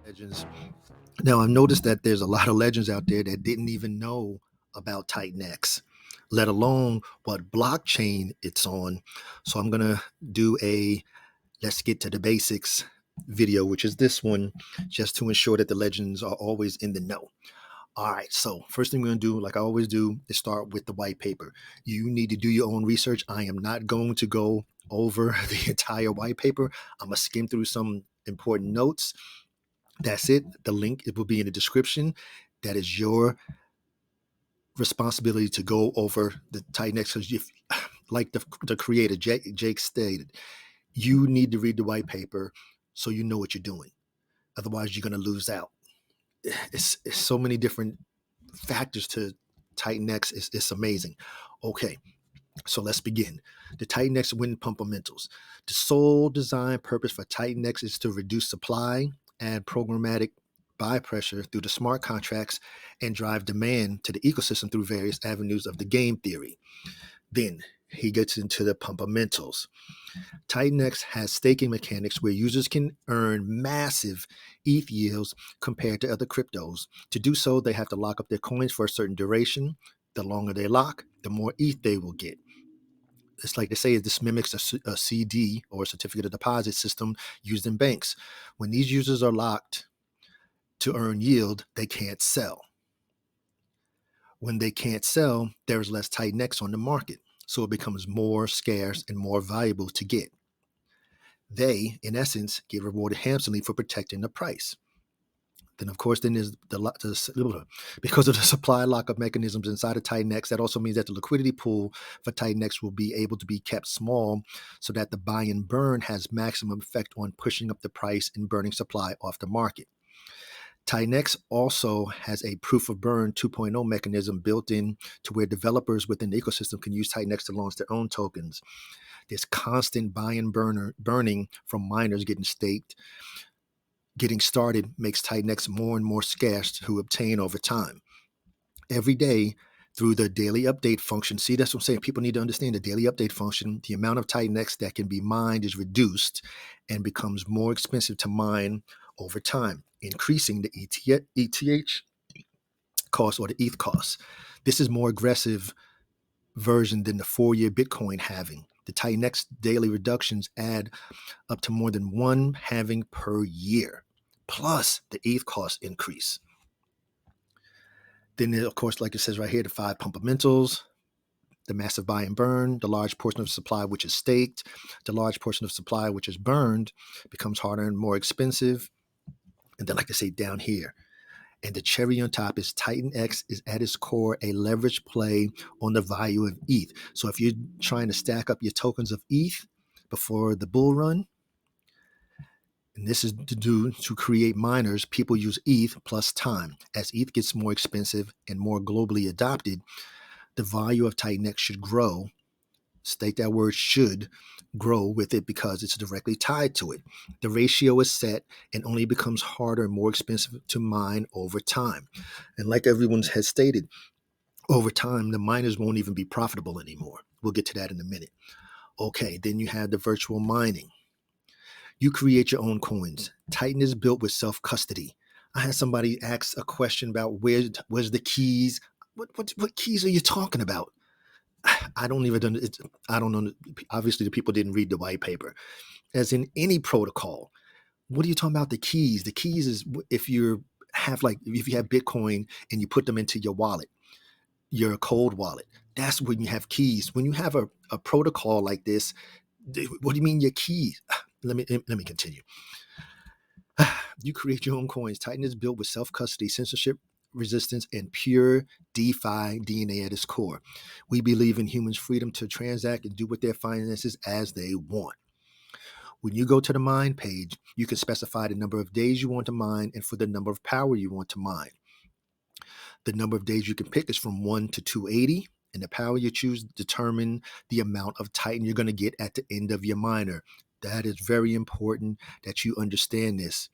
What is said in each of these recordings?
Legends. Now, I've noticed that there's a lot of legends out there that didn't even know about TitanX, let alone what blockchain it's on. So I'm gonna do a let's get to the basics video, which is this one, just to ensure that the legends are always in the know. All right, so first thing we're gonna do, like I always do, is start with the white paper. You need to do your own research. I am not going to go over the entire white paper. I'm gonna skim through some important notes. That's it. The link it will be in the description. That is your responsibility to go over the TitanX. Because if, like the creator Jake stated, you need to read the white paper so you know what you're doing. Otherwise, you're going to lose out. It's so many different factors to TitanX. It's amazing. Okay, so let's begin. The TitanX wind pumpamentals. The sole design purpose for TitanX is to reduce supply and programmatic buy pressure through the smart contracts and drive demand to the ecosystem through various avenues of the game theory. Then he gets into the pumpamentals. TitanX has staking mechanics where users can earn massive ETH yields compared to other cryptos. To do so, they have to lock up their coins for a certain duration. The longer they lock, the more ETH they will get. It's like they say, this mimics a CD or a certificate of deposit system used in banks. When these users are locked to earn yield, they can't sell. When they can't sell, there's less TitanX on the market, so it becomes more scarce and more valuable to get. They, in essence, get rewarded handsomely for protecting the price. Then, of course, then there's because of the supply lockup mechanisms inside of TitanX. That also means that the liquidity pool for TitanX will be able to be kept small, so that the buy and burn has maximum effect on pushing up the price and burning supply off the market. TitanX also has a proof of burn 2.0 mechanism built in to where developers within the ecosystem can use TitanX to launch their own tokens. There's constant buy and burning from miners getting staked. Getting started makes TitanX more and more scarce to obtain over time. Every day, through the daily update function, see, that's what I'm saying. People need to understand the daily update function. The amount of TitanX that can be mined is reduced and becomes more expensive to mine over time, increasing the ETH cost or the ETH cost. This is more aggressive version than the 4-year Bitcoin halving. The TitanX daily reductions add up to more than one halving per year, plus the ETH cost increase. Then, of course, like it says right here, the 5 pumpamentals, the massive buy and burn, the large portion of supply which is staked, the large portion of supply which is burned becomes harder and more expensive. And then, like I say, down here, and the cherry on top is TitanX is at its core a leverage play on the value of ETH. So if you're trying to stack up your tokens of ETH before the bull run, and this is to create miners, people use ETH plus time. As ETH gets more expensive and more globally adopted, the value of TitanX should grow. State that word should grow with it because it's directly tied to it. The ratio is set and only becomes harder and more expensive to mine over time. And like everyone has stated, over time, the miners won't even be profitable anymore. We'll get to that in a minute. Okay, then you have the virtual mining. You create your own coins. Titan is built with self-custody. I had somebody ask a question about where's the keys. What keys are you talking about? I don't even. I don't know. Obviously, the people didn't read the white paper. As in any protocol, what are you talking about? The keys. The keys is if you have Bitcoin and you put them into your wallet, your cold wallet. That's when you have keys. When you have a protocol like this, what do you mean your keys? Let me continue. You create your own coins. Titan is built with self-custody, censorship resistance, and pure DeFi DNA at its core. We believe in humans' freedom to transact and do with their finances as they want. When you go to the mine page, you can specify the number of days you want to mine and for the number of power you want to mine. The number of days you can pick is from 1 to 280, and the power you choose determine the amount of Titan you're going to get at the end of your miner. That is very important that you understand this.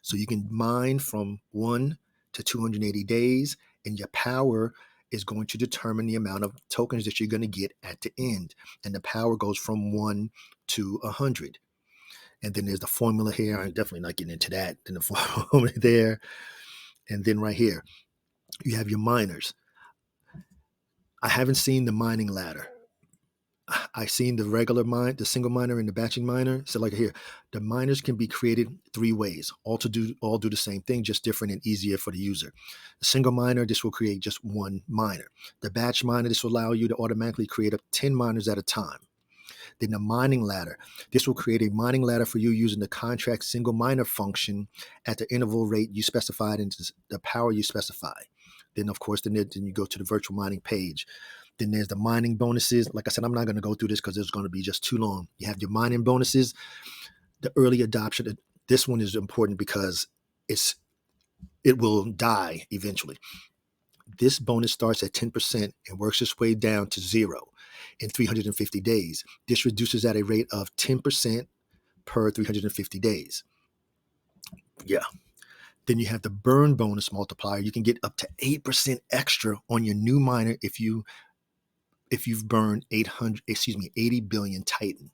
So you can mine from 1 to 280 days, and your power is going to determine the amount of tokens that you're going to get at the end. And the power goes from 1 to 100. And then there's the formula here. I'm definitely not getting into that. Then the formula there. And then right here, you have your miners. I haven't seen the mining ladder. I've seen the regular mine, the single miner and the batching miner. So like here, the miners can be created 3 ways, all do the same thing, just different and easier for the user. The single miner, this will create just 1 miner. The batch miner, this will allow you to automatically create up 10 miners at a time. Then the mining ladder, this will create a mining ladder for you using the contract single miner function at the interval rate you specified and the power you specify. Then of course, then you go to the virtual mining page. Then there's the mining bonuses. Like I said, I'm not going to go through this because it's going to be just too long. You have your mining bonuses, the early adoption. This one is important because it will die eventually. This bonus starts at 10% and works its way down to 0 in 350 days. This reduces at a rate of 10% per 350 days. Yeah. Then you have the burn bonus multiplier. You can get up to 8% extra on your new miner if you've burned 80 billion Titan.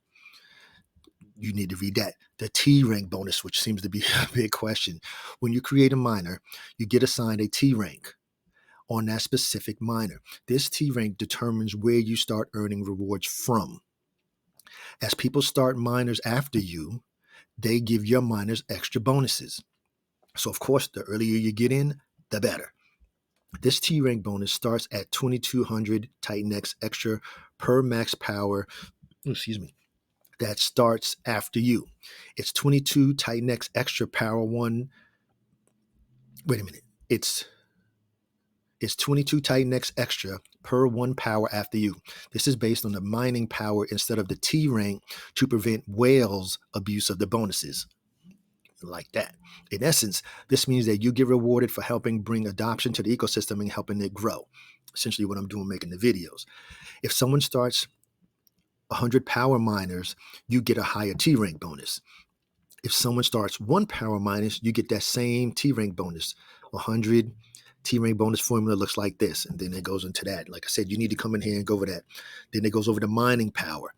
You need to read that. The T rank bonus, which seems to be a big question. When you create a miner, you get assigned a T rank on that specific miner. This T rank determines where you start earning rewards from. As people start miners after you, they give your miners extra bonuses. So of course, the earlier you get in, the better. This T rank bonus starts at 2200 TitanX extra per max power. Excuse me. That starts after you. It's 22 TitanX extra power 1. Wait a minute. It's 22 TitanX extra per 1 power after you. This is based on the mining power instead of the T rank to prevent whales abuse of the bonuses. Like that. In essence, this means that you get rewarded for helping bring adoption to the ecosystem and helping it grow. Essentially what I'm doing making the videos. If someone starts 100 power miners, you get a higher T rank bonus. If someone starts 1 power minus, you get that same T rank bonus. 100 T rank bonus formula looks like this. And then it goes into that. Like I said, you need to come in here and go over that. Then it goes over the mining power.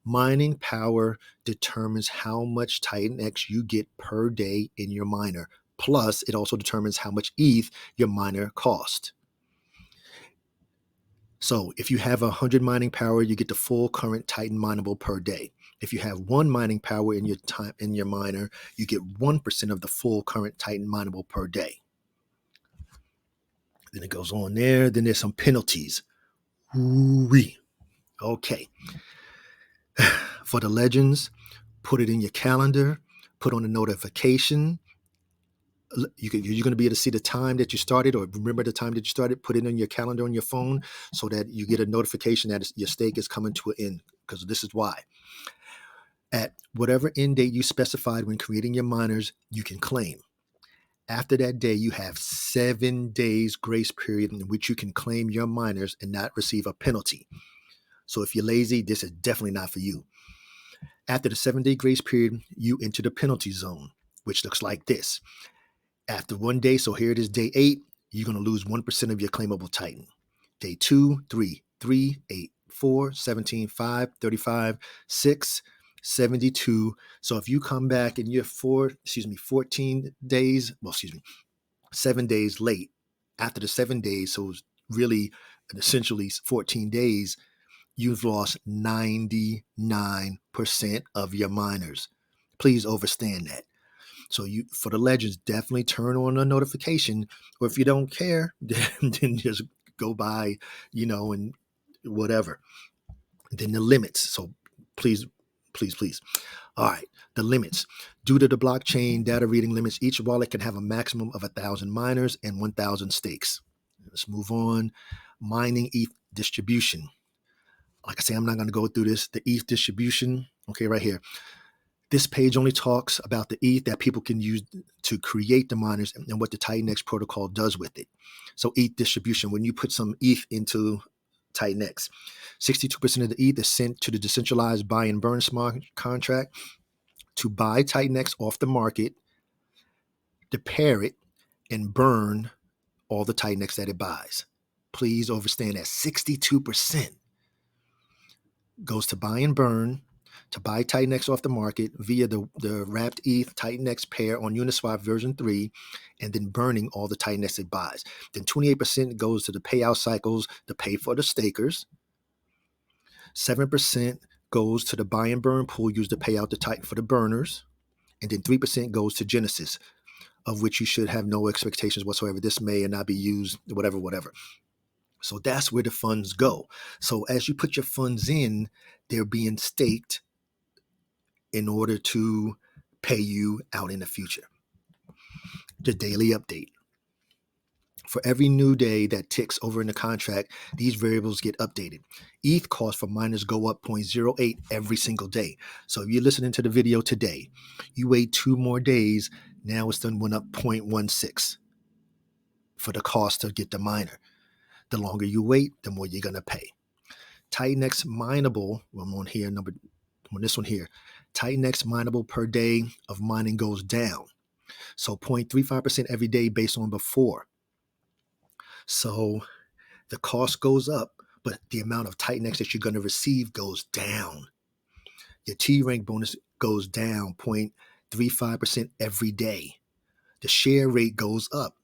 Mining power determines how much TitanX you get per day in your miner. Plus, it also determines how much ETH your miner costs. So if you have 100 mining power, you get the full current Titan mineable per day. If you have 1 mining power in your miner, you get 1% of the full current Titan mineable per day. Then it goes on there. Then there's some penalties. Ooh-wee. Okay. For the legends, put it in your calendar, put on a notification. You're going to be able to see the time that you started or remember the time that you started, put it in your calendar on your phone so that you get a notification that your stake is coming to an end, because this is why. At whatever end date you specified when creating your miners, you can claim. After that day, you have 7 days grace period in which you can claim your miners and not receive a penalty. So if you're lazy, this is definitely not for you. After the 7-day grace period, you enter the penalty zone, which looks like this. After 1 day, so here it is day 8, you're going to lose 1% of your claimable Titan. Day 2, 3, 3, 8, 4, 17, 5, 35, 6, 72. So if you come back and you're 14 days, 7 days late, after the 7 days, so it's really essentially 14 days, you've lost 99% of your miners. Please understand that. So for the legends, definitely turn on a notification, or if you don't care, then just go by, and whatever. Then the limits. So please. All right, the limits. Due to the blockchain data reading limits, each wallet can have a maximum of 1,000 miners and 1,000 stakes. Let's move on. Mining ETH distribution. Like I say, I'm not going to go through this. The ETH distribution, okay, right here. This page only talks about the ETH that people can use to create the miners and what the TitanX protocol does with it. So ETH distribution, when you put some ETH into TitanX, 62% of the ETH is sent to the decentralized buy and burn smart contract to buy TitanX off the market, to pair it, and burn all the TitanX that it buys. Please understand that 62% goes to buy and burn to buy TitanX off the market via the wrapped ETH TitanX pair on Uniswap version 3, and then burning all the TitanX it buys. Then 28% goes to the payout cycles to pay for the stakers. 7% goes to the buy and burn pool used to pay out the Titan for the burners. And then 3% goes to Genesis, of which you should have no expectations whatsoever. This may or not be used, whatever. So that's where the funds go. So as you put your funds in, they're being staked in order to pay you out in the future. The daily update. For every new day that ticks over in the contract, these variables get updated. ETH costs for miners go up 0.08 every single day. So if you're listening to the video today, you wait 2 more days, now it's done went up 0.16 for the cost to get the miner. The longer you wait, the more you're going to pay. TitanX mineable, I'm on here, on this one here, TitanX mineable per day of mining goes down. So 0.35% every day based on before. So the cost goes up, but the amount of TitanX that you're going to receive goes down. Your T-rank bonus goes down 0.35% every day. The share rate goes up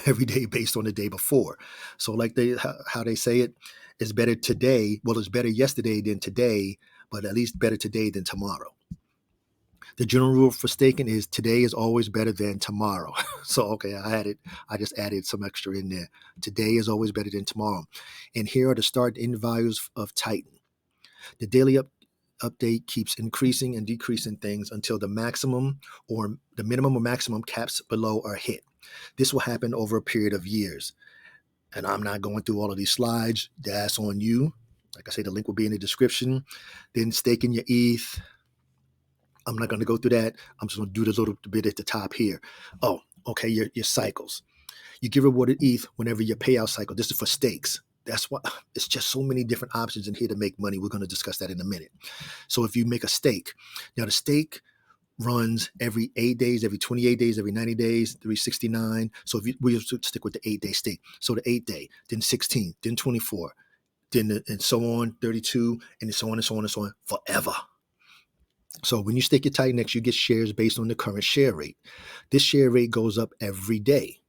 every day based on the day before. So like how they say it, it's better today. Well, it's better yesterday than today, but at least better today than tomorrow. The general rule for staking is today is always better than tomorrow. So, okay, I just added some extra in there. Today is always better than tomorrow. And here are the start and end values of Titan. The daily update keeps increasing and decreasing things until the maximum or the minimum or maximum caps below are hit. This will happen over a period of years. And I'm not going through all of these slides. That's on you. Like I say, the link will be in the description. Then staking your ETH. I'm not going to go through that. I'm just going to do this little bit at the top here. Oh, okay, your cycles. You get rewarded ETH whenever your payout cycle. This is for stakes. That's why it's just so many different options in here to make money. We're going to discuss that in a minute. So if you make a stake, now the stake runs every 8 days, every 28 days, every 90 days, 369. So if we stick with the 8-day stake. So the 8-day, then 16, then 24, then and so on, 32, and so on and so on and so on, forever. So when you stake your TitanX, you get shares based on the current share rate. This share rate goes up every day.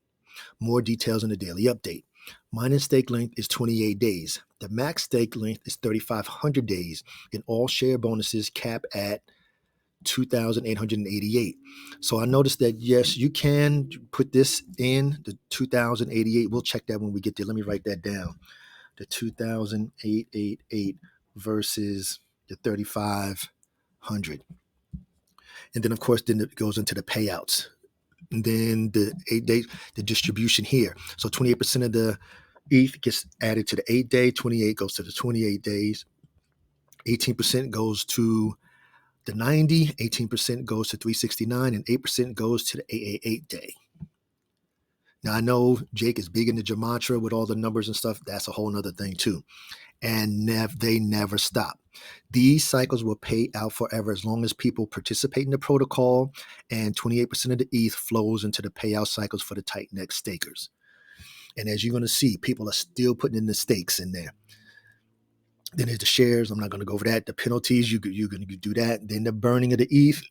More details in the daily update. Mining stake length is 28 days. The max stake length is 3,500 days, and all share bonuses cap at 2,888. So I noticed that, yes, you can put this in the 2,088. We'll check that when we get there. Let me write that down. The 2,888 versus the 3,500. And then, of course, then it goes into the payouts. And then the 8 days, the distribution here. So 28% of the ETH gets added to the 8-day, 28 goes to the 28 days, 18% goes to the 90, 18% goes to 369, and 8% goes to the 888 day. Now, I know Jake is big into gematria with all the numbers and stuff. That's a whole nother thing too. And they never stop. These cycles will pay out forever as long as people participate in the protocol, and 28% of the ETH flows into the payout cycles for the TitanX stakers. And as you're going to see, people are still putting in the stakes in there. Then there's the shares. I'm not going to go over that. The penalties, you're going to do that. Then the burning of the ETH,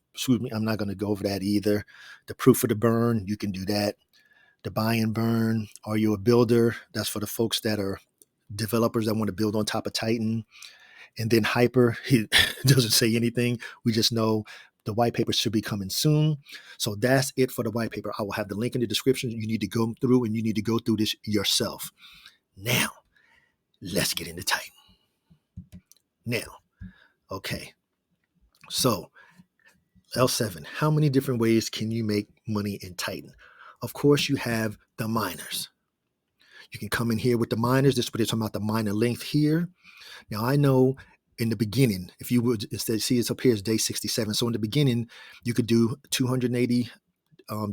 I'm not going to go over that either. The proof of the burn, you can do that. The buy and burn, are you a builder? That's for the folks that are developers that want to build on top of Titan. And then Hyper, he doesn't say anything. We just know the white paper should be coming soon. So that's it for the white paper. I will have the link in the description. You need to go through, and you need to go through this yourself. Now, let's get into Titan. Now, okay. So L7, how many different ways can you make money in Titan? Of course, you have the miners. You can come in here with the miners. This is what they're talking about, the miner length here. Now, I know in the beginning, if you would instead see it's up here is day 67. So in the beginning, you could do 280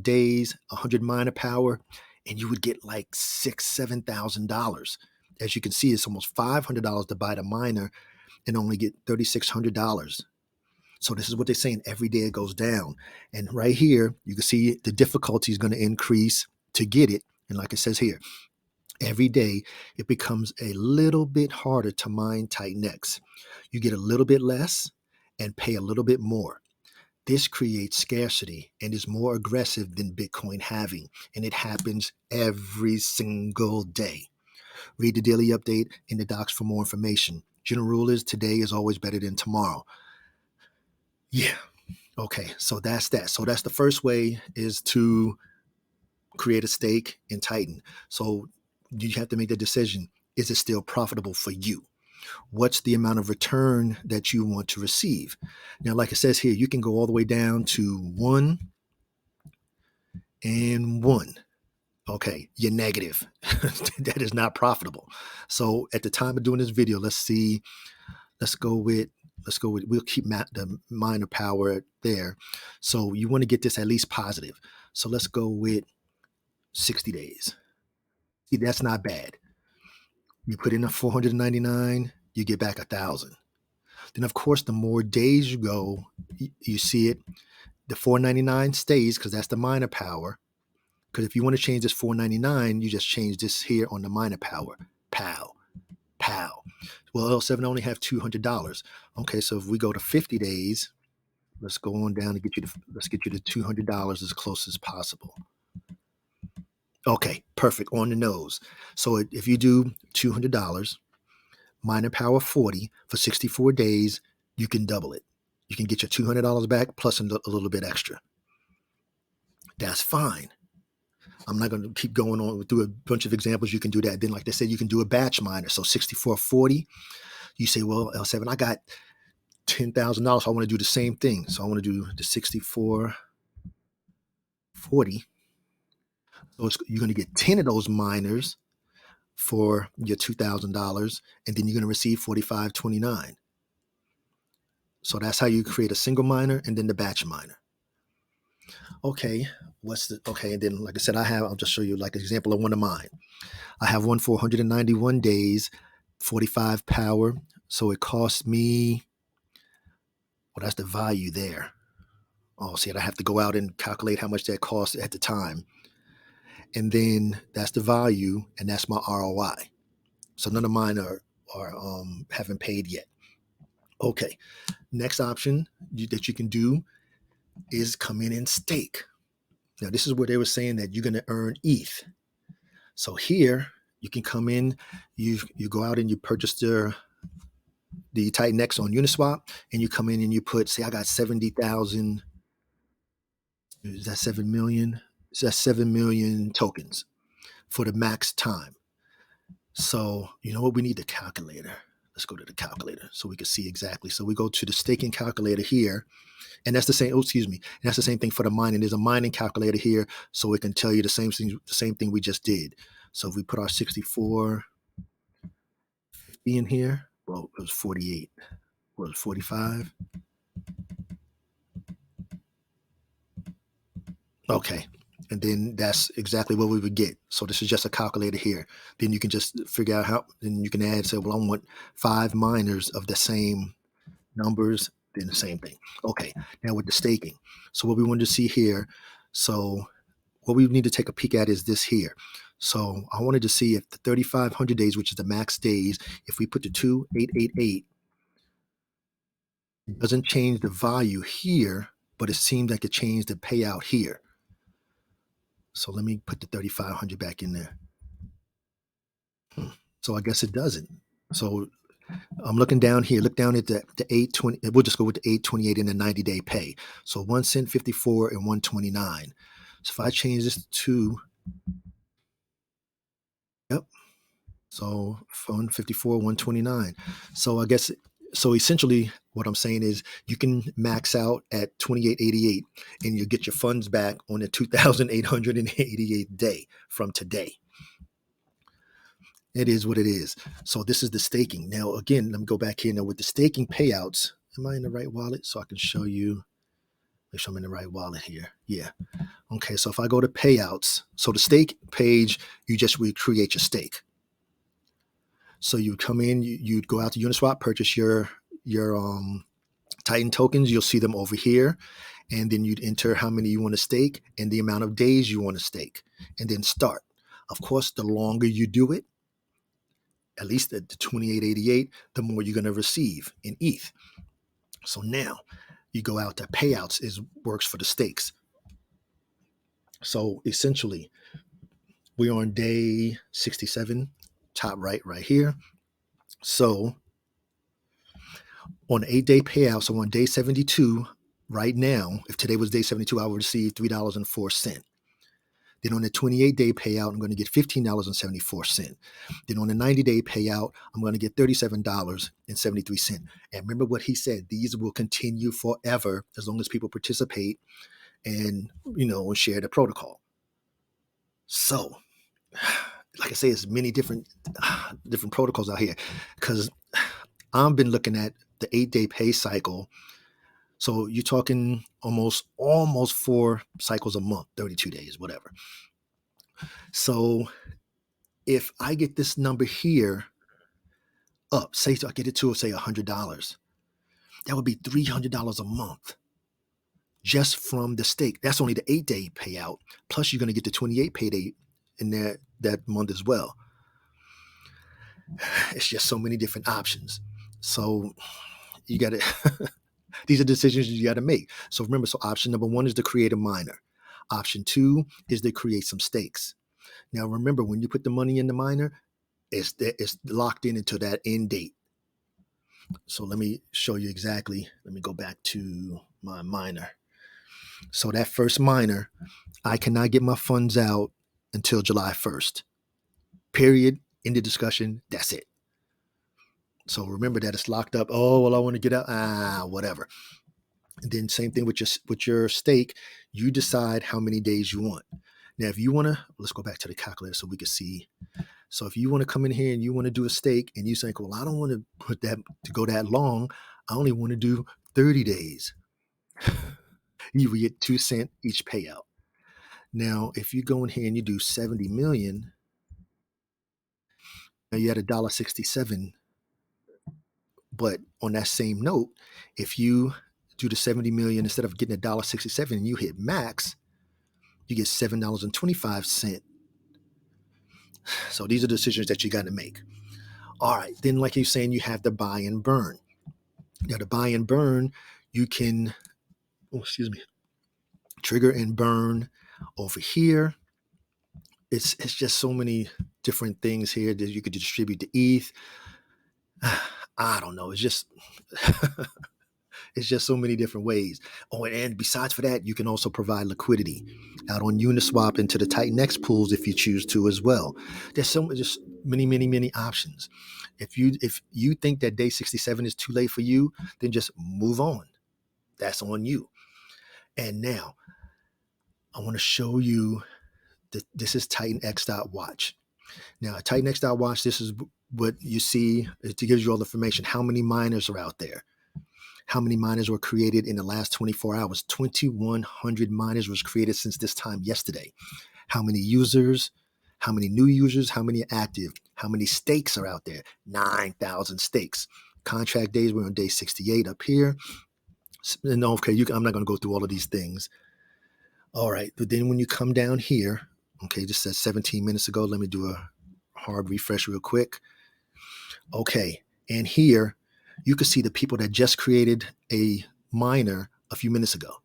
days, 100 miner power, and you would get like $6,000-$7,000. As you can see, it's almost $500 to buy the miner and only get $3,600. So this is what they're saying. Every day it goes down. And right here, you can see the difficulty is going to increase to get it. And like it says here, every day it becomes a little bit harder to mine TitanX. You get a little bit less, and pay a little bit more. This creates scarcity and is more aggressive than Bitcoin halving, and it happens every single day. Read the daily update in the docs for more information. General rule is today is always better than tomorrow. Yeah. Okay. So that's that. So that's the first way, is to create a stake in Titan. So you have to make the decision. Is it still profitable for you? What's the amount of return that you want to receive? Now, like it says here, you can go all the way down to 1 and 1. Okay, you're negative. That is not profitable. So at the time of doing this video, let's see. Let's go with, we'll keep the miner power there. So you want to get this at least positive. So let's go with 60 days. See, that's not bad. You put in a 499, you get back 1,000. Then of course, the more days you go, you see it, the 499 stays because that's the miner power. Because if you want to change this 499, you just change this here on the miner power. Pow, pow. Well, L7 only have $200. Okay, so if we go to 50 days, let's go on down and let's get you to $200 as close as possible. Okay, perfect, on the nose. So if you do $200, miner power 40 for 64 days, you can double it. You can get your $200 back plus a little bit extra. That's fine. I'm not going to keep going on through a bunch of examples. You can do that. Then, like they said, you can do a batch miner. So 6440, you say, well, L7, I got $10,000. So I want to do the same thing. So I want to do the 6440. So you're going to get 10 of those miners for your $2,000, and then you're going to receive 4529. So that's how you create a single miner and then the batch miner. Okay, and then like I said, I'll just show you like an example of one of mine. I have one for 191 days, 45 power. So it costs me, well, that's the value there. Oh, see, I have to go out and calculate how much that costs at the time. And then that's the value, and that's my ROI. So none of mine are haven't paid yet. Okay, next option that you can do is come in and stake. Now, this is where they were saying that you're going to earn ETH. So here you can come in, you go out and you purchase the TitanX on Uniswap, and you come in and you put, say, I got 70,000. Is that 7 million? So that's 7 million tokens for the max time. So you know what? We need the calculator. Let's go to the calculator so we can see exactly. So we go to the staking calculator here, and that's the same. Oh, excuse me. And that's the same thing for the mining. There's a mining calculator here, so it can tell you the same thing we just did. So if we put our 64 in here, well, it was 48. Was 45? Okay. And then that's exactly what we would get. So this is just a calculator here. Then you can just figure out how, then you can add, say, well, I want 5 miners of the same numbers, then the same thing. Okay, now with the staking. So what we wanted to see here, so what we need to take a peek at is this here. So I wanted to see if the 3,500 days, which is the max days, if we put the 2,888, it doesn't change the value here, but it seems like it changed the payout here. So let me put the 3,500 back in there. So I guess it doesn't. So I'm looking down here. Look down at the 820. We'll just go with the 828 in the 90-day pay. So 1 cent 54 and 129. So if I change this to, yep. So 154, 129. So I guess, so essentially what I'm saying is you can max out at 2888 and you get your funds back on the 2,888th day from today. It is what it is. So this is the staking. Now, again, let me go back here now with the staking payouts. Am I in the right wallet? So I can show you, make sure I'm in the right wallet here. Yeah. Okay. So if I go to payouts, so the stake page, you just recreate your stake. So you come in, you'd go out to Uniswap, purchase your Titan tokens. You'll see them over here. And then you'd enter how many you want to stake and the amount of days you want to stake, and then start. Of course, the longer you do it, at least at the 2888, the more you're going to receive in ETH. So now you go out to payouts is works for the stakes. So essentially, we're on day 67, top right here. So on 8-day payout, so on day 72, right now, if today was day 72, I would receive $3.04. Then on the 28-day payout, I'm going to get $15.74. Then on the 90-day payout, I'm going to get $37.73. And remember what he said, these will continue forever as long as people participate and, share the protocol. So, like I say, it's many different protocols out here, because I've been looking at the 8-day pay cycle. So you're talking almost 4 cycles a month, 32 days, whatever. So if I get this number here up, say I get it to say $100, that would be $300 a month just from the stake. That's only the 8-day payout. Plus you're going to get the 28 payday in there that month as well. It's just so many different options. So you got to, these are decisions you got to make. So remember, so option number 1 is to create a miner. Option 2 is to create some stakes. Now remember, when you put the money in the miner, it's locked in until that end date. So let me show you exactly. Let me go back to my miner. So that first miner, I cannot get my funds out until July 1st. Period. End of discussion. That's it. So remember that it's locked up. Oh, well, I want to get out. Whatever. And then same thing with your stake. You decide how many days you want. Now, if you want to, let's go back to the calculator so we can see. So if you want to come in here and you want to do a stake and you think, well, I don't want to go that long. I only want to do 30 days. You will get 2 cents each payout. Now, if you go in here and you do 70 million, now you had $1.67. But on that same note, if you do the 70 million instead of getting $1.67 and you hit max, you get $7.25. So these are decisions that you got to make. All right, then like you're saying, you have the buy and burn. Now the buy and burn, you can, trigger and burn over here. It's just so many different things here that you could distribute to ETH. I don't know. It's just it's just so many different ways. Oh, and besides for that, you can also provide liquidity out on Uniswap into the TitanX pools if you choose to as well. There's just many options. If you think that day 67 is too late for you, then just move on. That's on you. And now I want to show you that this is TitanX.watch. Now, TitanX.watch, this is what you see. It gives you all the information. How many miners are out there? How many miners were created in the last 24 hours? 2,100 miners was created since this time yesterday. How many users? How many new users? How many active? How many stakes are out there? 9,000 stakes. Contract days, we're on day 68 up here. And okay, I'm not going to go through all of these things. All right, but then when you come down here, okay, this says 17 minutes ago. Let me do a hard refresh real quick. Okay, and here you can see the people that just created a miner a few minutes ago.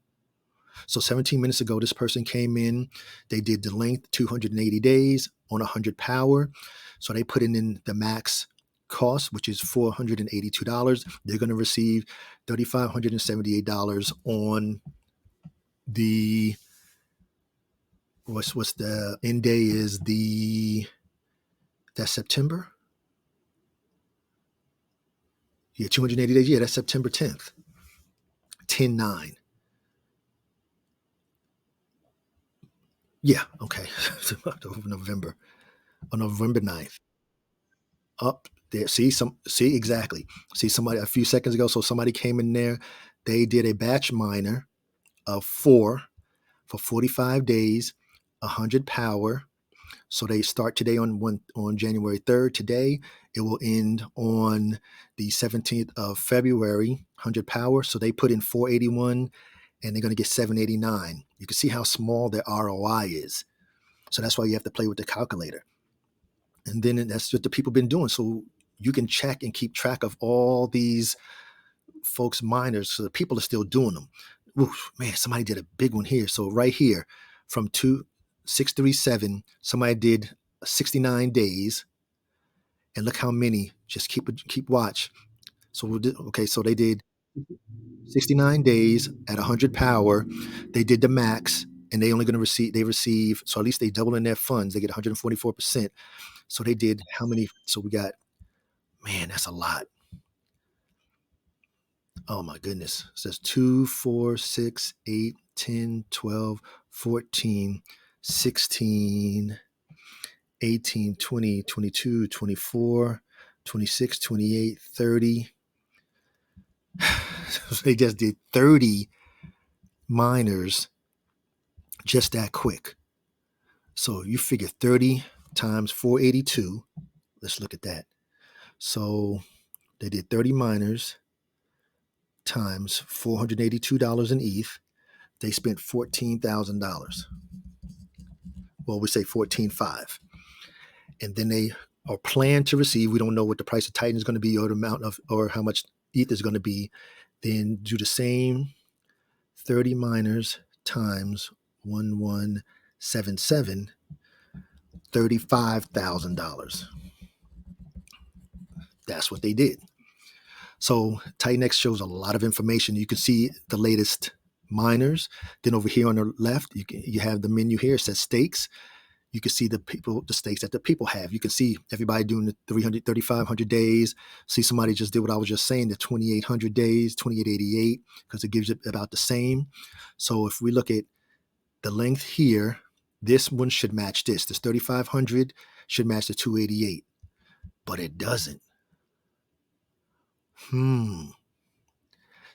So 17 minutes ago, this person came in. They did the length 280 days on 100 power. So they put in the max cost, which is $482. They're going to receive $3,578 on the what's the end day is that's September. Yeah, 280 days. Yeah, that's September 10th. 10/9. Yeah, okay. November. On November 9th. Up there. See exactly. See somebody a few seconds ago. So somebody came in there. They did a batch miner of 4 for 45 days, 100 power. So they start today on January 3rd. Today it will end on the 17th of February, 100 power. So they put in 481 and they're going to get 789. You can see how small their ROI is. So that's why you have to play with the calculator. And then that's what the people been doing. So you can check and keep track of all these folks miners, so the people are still doing them. Oof, man, somebody did a big one here. So right here, from 2637, somebody did 69 days, and look how many. Just keep watch. So okay, so they did 69 days at 100 power. They did the max, and they only going to receive. So at least they double in their funds. They get 144%. So they did how many? So we got, man, that's a lot. Oh my goodness. It says 2, 4, 6, 8, 10, 12, 14, 16, 18, 20, 22, 24, 26, 28, 30. So they just did 30 miners just that quick. So you figure 30 times 482. Let's look at that. So they did 30 miners times $482 in ETH. They spent $14,000. Well, we say 14.5. And then they are planned to receive, we don't know what the price of Titan is going to be or the amount of, or how much ETH is going to be. Then do the same 30 miners times 1177, $35,000. That's what they did. So TitanX shows a lot of information. You can see the latest miners. Then over here on the left, you have the menu here. It says stakes. You can see the stakes that the people have. You can see everybody doing the 300, 3,500 days. See somebody just did what I was just saying, the 2,800 days, 2,888, because it gives it about the same. So if we look at the length here, this one should match this. This 3,500 should match the 288, but it doesn't.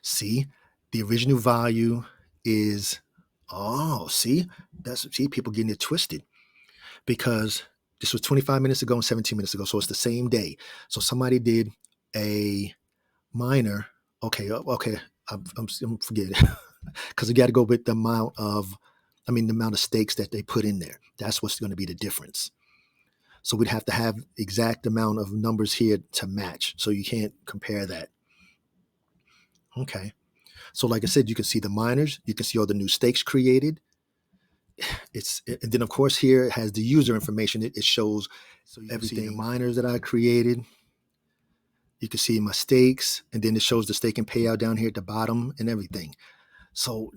See, the original value is, see, people getting it twisted, because this was 25 minutes ago and 17 minutes ago. So it's the same day. So somebody did a miner. Okay. I'm forgetting, because you got to go with the amount of stakes that they put in there. That's what's going to be the difference. So we'd have to have exact amount of numbers here to match. So you can't compare that. Okay. So like I said, you can see the miners, you can see all the new stakes created. And then of course here it has the user information. It shows everything, the miners that I created. You can see my stakes, and then it shows the stake and payout down here at the bottom and everything. So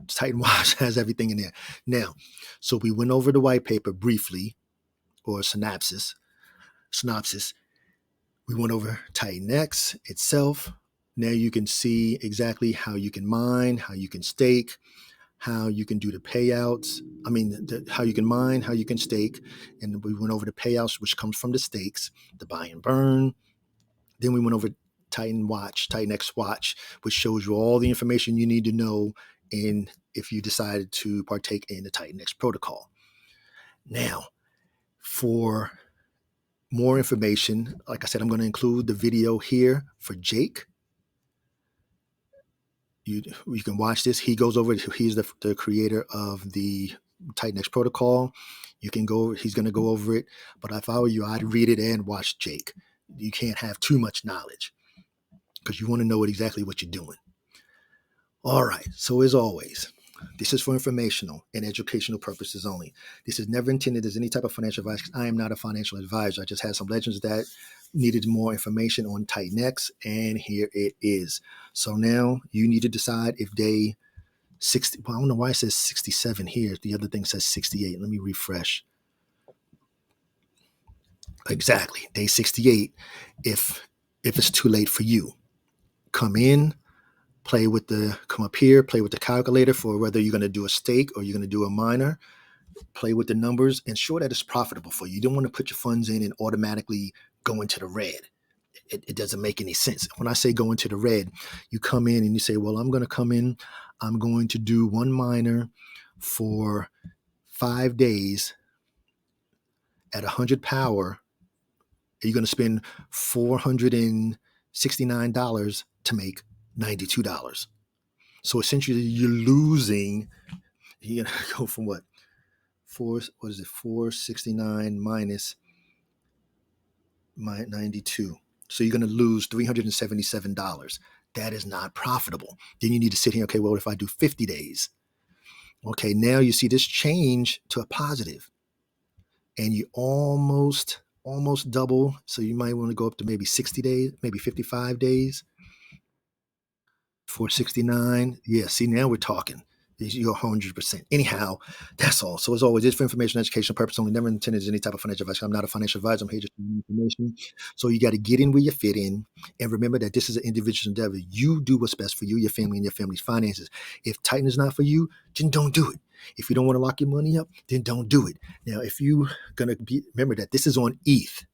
TitanWatch has everything in there. Now, so we went over the white paper briefly, or synopsis. We went over TitanX itself. Now you can see exactly how you can mine, how you can stake, how you can do the payouts. How you can mine, how you can stake. And we went over the payouts, which comes from the stakes, the buy and burn. Then we went over TitanX Watch, which shows you all the information you need to know if you decided to partake in the TitanX protocol. Now, for more information, like I said, I'm going to include the video here for Jake. You can watch this. He goes over. He's the creator of the TitanX protocol. You can go. He's going to go over it. But if I were you, I'd read it and watch Jake. You can't have too much knowledge, because you want to know exactly what you're doing. All right. So as always, this is for informational and educational purposes only. This is never intended as any type of financial advice. I am not a financial advisor. I just had some legends that needed more information on TitanX, and here it is. So now you need to decide if day 60. Well, I don't know why it says 67 here. The other thing says 68. Let me refresh. Exactly, day 68. If it's too late for you, come up here, play with the calculator for whether you're going to do a stake or you're going to do a miner. Play with the numbers, ensure that it's profitable for you. You don't want to put your funds in and automatically go into the red. It doesn't make any sense. When I say go into the red, you come in and you say, well, I'm going to come in, I'm going to do one miner for 5 days at 100 power. You're going to spend $469 to make $92. So essentially you're losing. You're going to go from what? 469 minus 92. So you're going to lose $377. that is not profitable. Then you need to sit here, okay, well, if I do 50 days, okay, now you see this change to a positive, and you almost double. So you might want to go up to maybe 60 days, maybe 55 days. 469. Yeah, see, now we're talking. You're 100%. Anyhow, that's all. So as always, it's for information, educational purpose only. Never intended as any type of financial advice. I'm not a financial advisor. I'm here just for information. So you got to get in where you fit in, and remember that this is an individual endeavor. You do what's best for you, your family, and your family's finances. If Titan is not for you, then don't do it. If you don't want to lock your money up, then don't do it. Now, if you gonna be, remember that this is on ETH.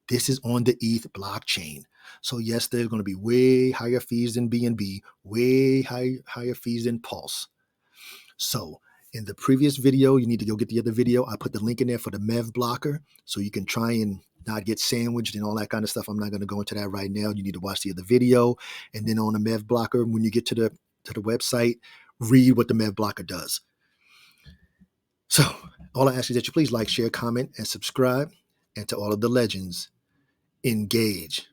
This is on the ETH blockchain. So yes, there's going to be way higher fees than BNB, way higher fees than Pulse. So in the previous video, you need to go get the other video. I put the link in there for the MEV blocker, so you can try and not get sandwiched and all that kind of stuff. I'm not going to go into that right now. You need to watch the other video. And then on the MEV blocker, when you get to the website, read what the MEV blocker does. So all I ask is that you please like, share, comment, and subscribe. And to all of the legends, engage.